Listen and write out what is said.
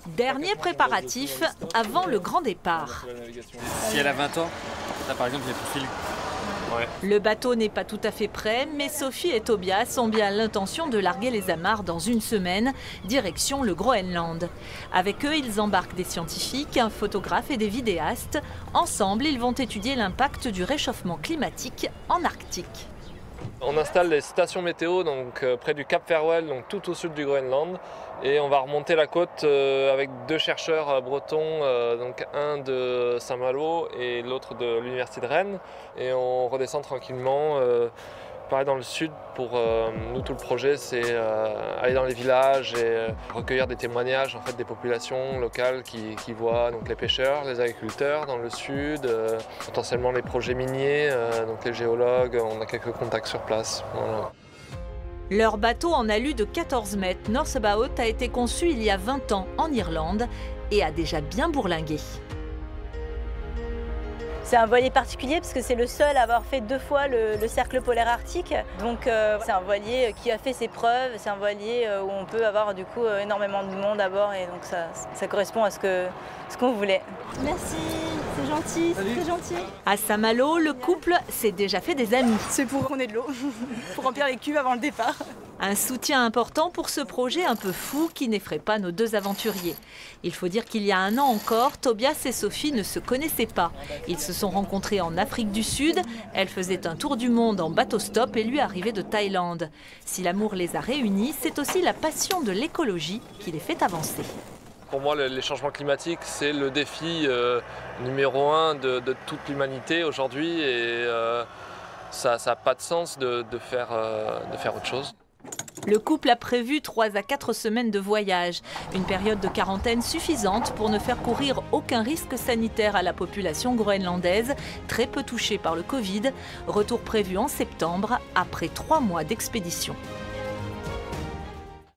Dernier préparatif avant le grand départ. Si elle a 20 ans, là par exemple, il y a plus de fil. Ouais. Le bateau n'est pas tout à fait prêt, mais Sophie et Tobias ont bien l'intention de larguer les amarres dans une semaine, direction le Groenland. Avec eux, ils embarquent des scientifiques, un photographe et des vidéastes. Ensemble, ils vont étudier l'impact du réchauffement climatique en Arctique. On installe les stations météo donc, près du Cap Farewell, donc tout au sud du Groenland. Et on va remonter la côte avec 2 chercheurs bretons, donc un de Saint-Malo et l'autre de l'Université de Rennes. Et on redescend tranquillement, pareil dans le sud. Pour nous, tout le projet, c'est aller dans les villages et recueillir des témoignages en fait, des populations locales qui voient donc, les pêcheurs, les agriculteurs dans le sud, potentiellement les projets miniers, donc les géologues. On a quelques contacts sur place. Voilà. Leur bateau en alu de 14 mètres Northboat a été conçu il y a 20 ans en Irlande et a déjà bien bourlingué. C'est un voilier particulier parce que c'est le seul à avoir fait 2 fois le cercle polaire arctique. Donc c'est un voilier qui a fait ses preuves, c'est un voilier où on peut avoir du coup énormément de monde à bord et donc ça correspond à ce qu'on voulait. Merci, c'est gentil, c'est très gentil. À Saint-Malo, le couple s'est déjà fait des amis. C'est pour qu'on ait de l'eau, pour remplir les cuves avant le départ. Un soutien important pour ce projet un peu fou qui n'effraie pas nos 2 aventuriers. Il faut dire qu'il y a 1 an encore, Tobias et Sophie ne se connaissaient pas. Ils se sont rencontrés en Afrique du Sud. Elle faisait un tour du monde en bateau-stop et lui arrivait de Thaïlande. Si l'amour les a réunis, c'est aussi la passion de l'écologie qui les fait avancer. Pour moi, les changements climatiques, c'est le défi numéro 1 de toute l'humanité aujourd'hui. Et ça n'a pas de sens de faire autre chose. Le couple a prévu 3 à 4 semaines de voyage, une période de quarantaine suffisante pour ne faire courir aucun risque sanitaire à la population groenlandaise, très peu touchée par le Covid. Retour prévu en septembre, après 3 mois d'expédition.